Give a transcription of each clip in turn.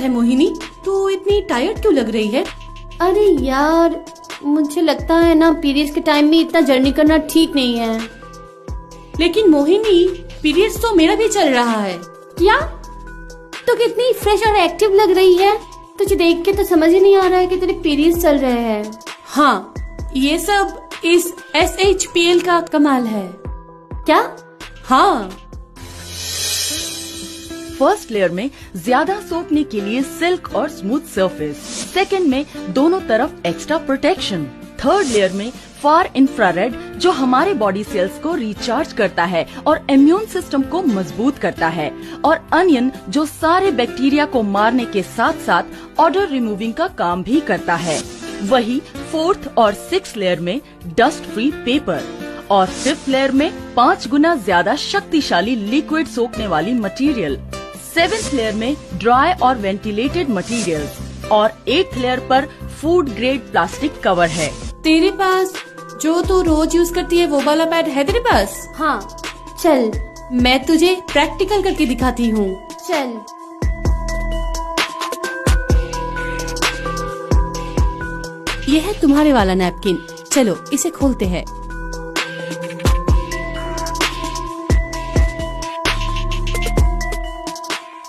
है मोहिनी, तू इतनी टायर्ड क्यों लग रही है? अरे यार, मुझे लगता है ना पीरियड्स के टाइम में इतना जर्नी करना ठीक नहीं है। लेकिन मोहिनी, पीरियड्स तो मेरा भी चल रहा है। क्या? तो कितनी फ्रेश और एक्टिव लग रही है। तुझे देख के तो समझ ही नहीं आ रहा है कि तेरे पीरियड्स चल रहे हैं। हाँ, ये सब इस SHPL का कमाल है। क्या? हाँ। फर्स्ट लेयर में ज्यादा सोखने के लिए सिल्क और स्मूथ सरफेस, सेकंड में दोनों तरफ एक्स्ट्रा प्रोटेक्शन, थर्ड लेयर में फार इंफ्रारेड जो हमारे बॉडी सेल्स को रिचार्ज करता है और इम्यून सिस्टम को मजबूत करता है, और अनियन जो सारे बैक्टीरिया को मारने के साथ साथ ऑडर रिमूविंग का काम भी करता है। वही फोर्थ और सिक्स्थ लेयर में डस्ट फ्री पेपर, और फिफ्थ लेयर में 5 गुना ज्यादा शक्तिशाली लिक्विड सोखने वाली मटेरियल, सेवेंथ लेयर में ड्राई और वेंटिलेटेड मटेरियल्स, और एट्थ लेयर पर फूड ग्रेड प्लास्टिक कवर है। तेरे पास जो तू रोज यूज करती है वो वाला पैड है तेरे पास? हाँ, चल मैं तुझे प्रैक्टिकल करके दिखाती हूँ। चल। ये है तुम्हारे वाला नैपकिन, चलो इसे खोलते हैं।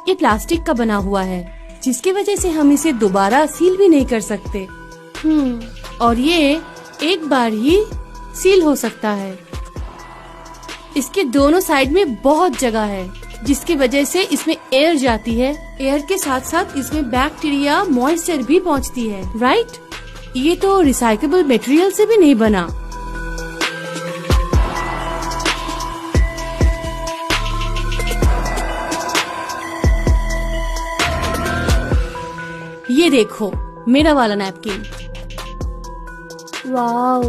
ये प्लास्टिक का बना हुआ है, जिसकी वजह से हम इसे दोबारा सील भी नहीं कर सकते। और ये एक बार ही सील हो सकता है। इसके दोनों साइड में बहुत जगह है, जिसकी वजह से इसमें एयर जाती है। एयर के साथ साथ इसमें बैक्टीरिया, मॉइस्चर भी पहुंचती है। राइट? ये तो रिसाइकेबल मटेरियल से भी नहीं बना। ये देखो मेरा वाला नैपकिन। वाओ,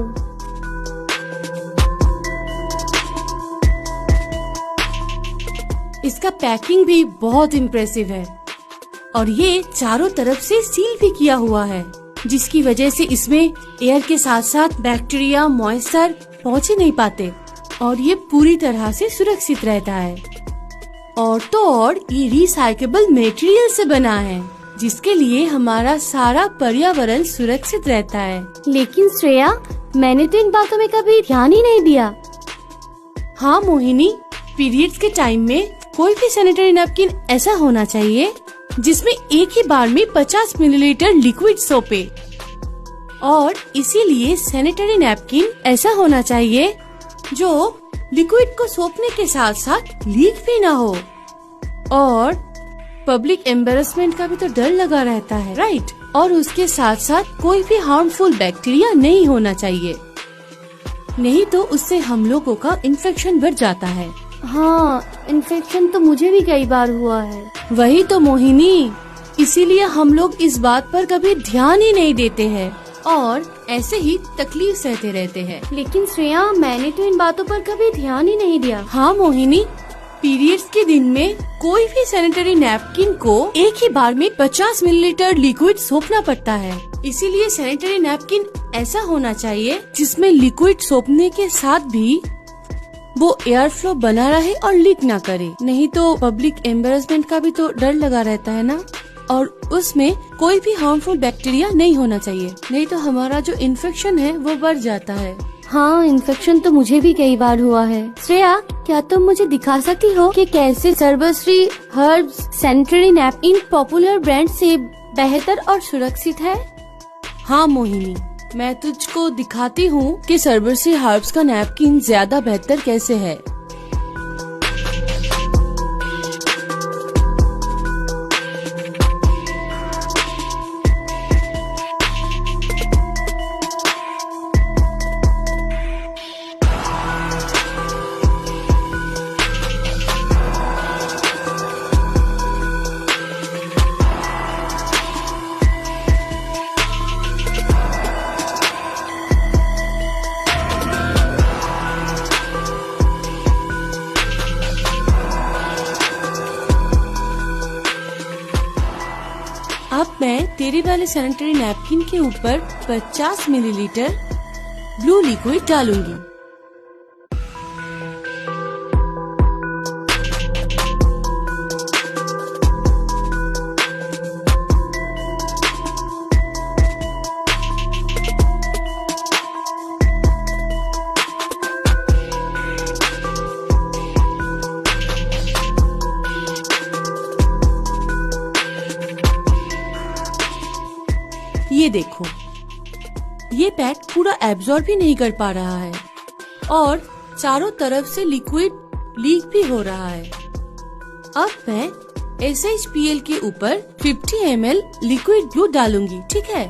इसका पैकिंग भी बहुत इम्प्रेसिव है, और ये चारों तरफ से सील भी किया हुआ है, जिसकी वजह से इसमें एयर के साथ साथ बैक्टीरिया, मॉइस्चर पहुंच ही नहीं पाते, और ये पूरी तरह से सुरक्षित रहता है। और तो और ये रिसाइकेबल मटेरियल से बना है, जिसके लिए हमारा सारा पर्यावरण सुरक्षित रहता है। लेकिन श्रेया, मैंने तो इन बातों में कभी ध्यान ही नहीं दिया। हाँ मोहिनी, पीरियड्स के टाइम में कोई भी सैनिटरी नैपकिन ऐसा होना चाहिए जिसमें एक ही बार में 50 मिलीलीटर लिक्विड सोपे, और इसीलिए सैनिटरी नैपकिन ऐसा होना चाहिए जो लिक्विड को सोपने के साथ साथ लीक भी ना हो, और पब्लिक एम्बेरसमेंट का भी तो डर लगा रहता है। राइट? और उसके साथ साथ कोई भी हार्मफुल बैक्टीरिया नहीं होना चाहिए, नहीं तो उससे हम लोगों का इन्फेक्शन बढ़ जाता है। हाँ, इन्फेक्शन तो मुझे भी कई बार हुआ है। वही तो मोहिनी, इसीलिए हम लोग इस बात पर कभी ध्यान ही नहीं देते हैं, और ऐसे ही तकलीफ सहते रहते हैं। लेकिन श्रेया, मैंने तो इन बातों पर कभी ध्यान ही नहीं दिया। हाँ मोहिनी, पीरियड्स के दिन में कोई भी सैनिटरी नैपकिन को एक ही बार में 50 मिलीलीटर लिक्विड सोपना पड़ता है। इसीलिए सैनिटरी नैपकिन ऐसा होना चाहिए जिसमें लिक्विड सोपने के साथ भी वो एयर फ्लो बना रहे और लीक ना करे, नहीं तो पब्लिक एम्बेरसमेंट का भी तो डर लगा रहता है ना, और उसमें कोई भी हार्मफुल बैक्टीरिया नहीं होना चाहिए, नहीं तो हमारा जो इन्फेक्शन है वो बढ़ जाता है। हाँ, इन्फेक्शन तो मुझे भी कई बार हुआ है। श्रेया, क्या तुम मुझे दिखा सकती हो कि कैसे Sarvashree herbs sanitary napkin popular brand से बेहतर और सुरक्षित है? हाँ मोहिनी, मैं तुझको दिखाती हूँ कि सर्वश्री हर्ब्स का नैपकिन ज्यादा बेहतर कैसे है। अब मैं तेरे वाले सैनिटरी नैपकिन के ऊपर 50 मिलीलीटर ब्लू लिक्विड डालूंगी। देखो, ये पैक पूरा एब्जॉर्ब भी नहीं कर पा रहा है और चारों तरफ से लिक्विड लीक भी हो रहा है। अब मैं SHPL के ऊपर 50 ml लिक्विड ग्लू डालूंगी, ठीक है?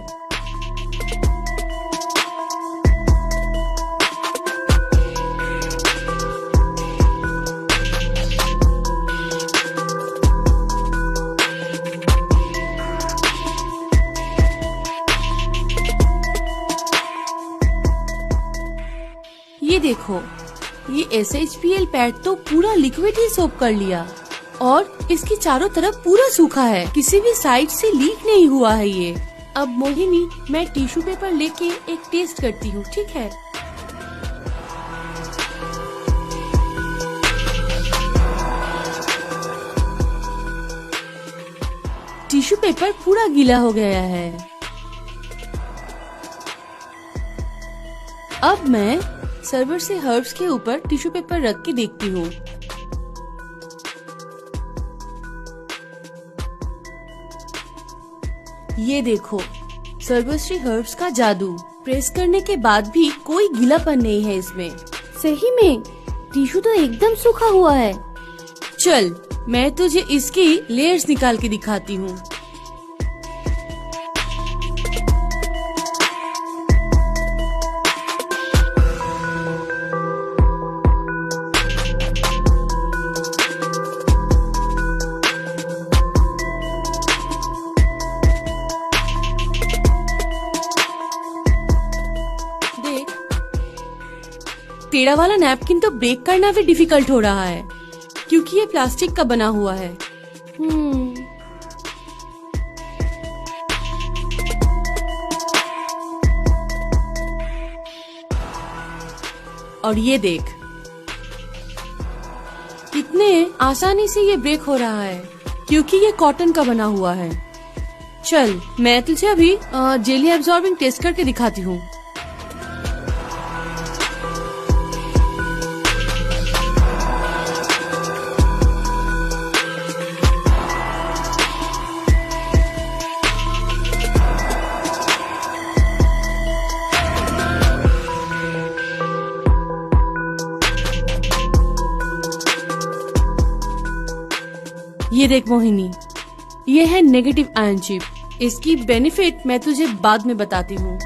ये देखो, ये SHPL पैड तो पूरा लिक्विड ही सोप कर लिया और इसकी चारों तरफ पूरा सूखा है, किसी भी साइड से लीक नहीं हुआ है ये। अब मोहिनी, मैं टिश्यू पेपर लेके एक टेस्ट करती हूँ, ठीक है? टिश्यू पेपर पूरा गीला हो गया है। अब मैं सर्वर से हर्ब्स के ऊपर टिश्यू पेपर रख के देखती हूँ। ये देखो, सर्वश्री हर्ब्स का जादू। प्रेस करने के बाद भी कोई गीलापन नहीं है इसमें। सही में टिश्यू तो एकदम सूखा हुआ है। चल, मैं तुझे इसकी लेयर्स निकाल के दिखाती हूँ। टेढ़ा वाला नैपकिन तो ब्रेक करना भी डिफिकल्ट हो रहा है क्योंकि ये प्लास्टिक का बना हुआ है। और ये देख, कितने आसानी से ये ब्रेक हो रहा है क्योंकि ये कॉटन का बना हुआ है। चल, मैं तुझे अभी जेली एब्जॉर्बिंग टेस्ट करके दिखाती हूँ। ये देख मोहिनी, ये है नेगेटिव आयन चिप। इसकी बेनिफिट मैं तुझे बाद में बताती हूँ।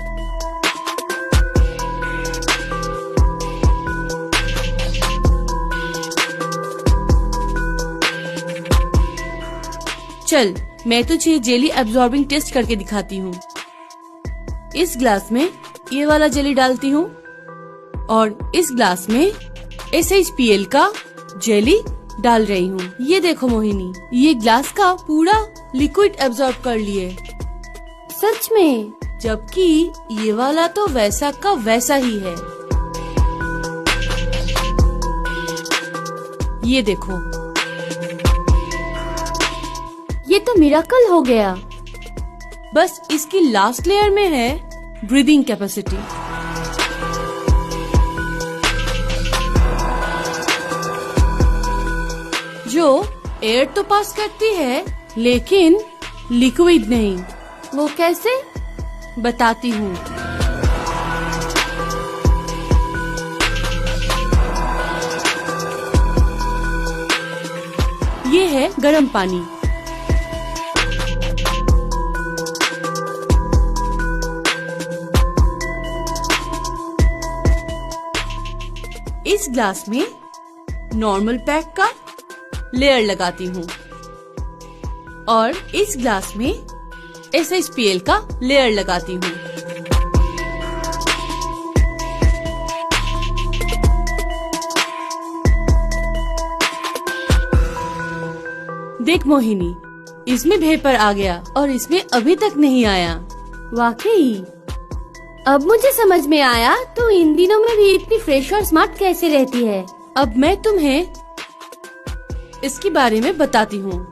चल, मैं तुझे जेली एब्जॉर्बिंग टेस्ट करके दिखाती हूँ। इस ग्लास में ये वाला जेली डालती हूँ और इस ग्लास में SHPL का जेली डाल रही हूँ। ये देखो मोहिनी, ये ग्लास का पूरा लिक्विड एब्जॉर्ब कर लिए। सच में? जबकि ये वाला तो वैसा का वैसा ही है। ये देखो, ये तो मिरेकल हो गया। बस इसकी लास्ट लेयर में है ब्रीदिंग कैपेसिटी। जो एयर तो पास करती है लेकिन लिक्विड नहीं। वो कैसे? बताती हूँ। ये है गर्म पानी। इस ग्लास में नॉर्मल पैक का लेयर लगाती हूँ और इस ग्लास में SHPL का लेयर लगाती हूँ। देख मोहिनी, इसमें वेपर आ गया और इसमें अभी तक नहीं आया। वाकई, अब मुझे समझ में आया तो इन दिनों में भी इतनी फ्रेश और स्मार्ट कैसे रहती है। अब मैं तुम्हें इसके बारे में बताती हूँ।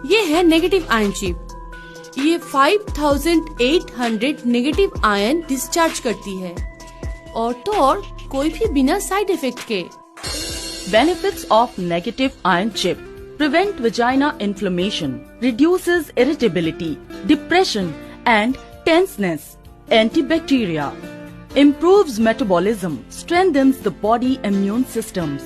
ये है नेगेटिव आयन चिप। ये 5800 नेगेटिव आयन डिस्चार्ज करती है और तो और कोई भी बिना साइड इफेक्ट के। Benefits of negative ion chip: prevent vagina inflammation, reduces irritability, depression and tenseness, antibacteria, improves metabolism, strengthens the body immune systems,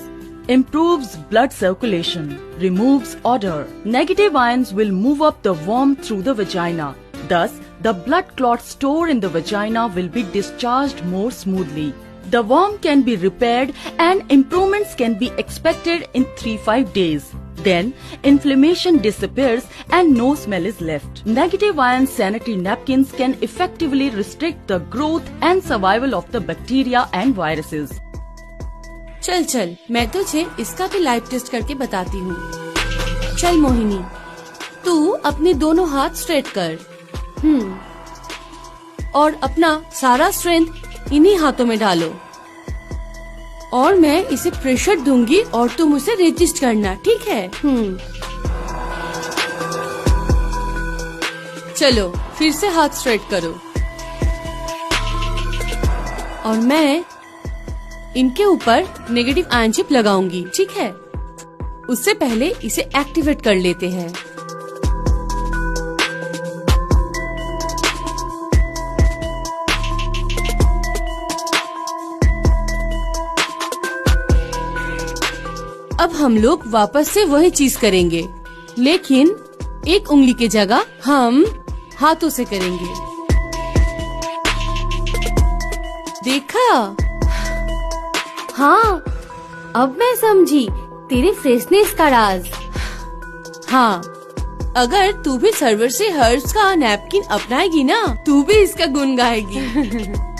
improves blood circulation, removes odor. Negative ions will move up the worm through the vagina. Thus, the blood clot stored in the vagina will be discharged more smoothly. The worm can be repaired and improvements can be expected in 3-5 days. Then, inflammation disappears and no smell is left. Negative ion sanitary napkins can effectively restrict the growth and survival of the bacteria and viruses. चल मैं तुझे इसका भी live test करके बताती हूँ। चल मोहिनी, तू अपने दोनों हाथ स्ट्रेट कर। और अपना सारा स्ट्रेंथ इन्हीं हाथों में डालो। और मैं इसे प्रेशर दूंगी और तुम उसे रजिस्ट करना, ठीक है? चलो फिर से हाथ स्ट्रेट करो। और मैं इनके ऊपर नेगेटिव आयन चिप लगाऊंगी, ठीक है? उससे पहले इसे एक्टिवेट कर लेते हैं। अब हम लोग वापस से वही चीज करेंगे, लेकिन एक उंगली की जगह हम हाथों से करेंगे। देखा? हाँ, अब मैं समझी तेरे फ्रेशनेस का राज। हाँ, अगर तू भी सर्वर से हर्ब्स का नैपकिन अपनाएगी ना, तू भी इसका गुण गाएगी।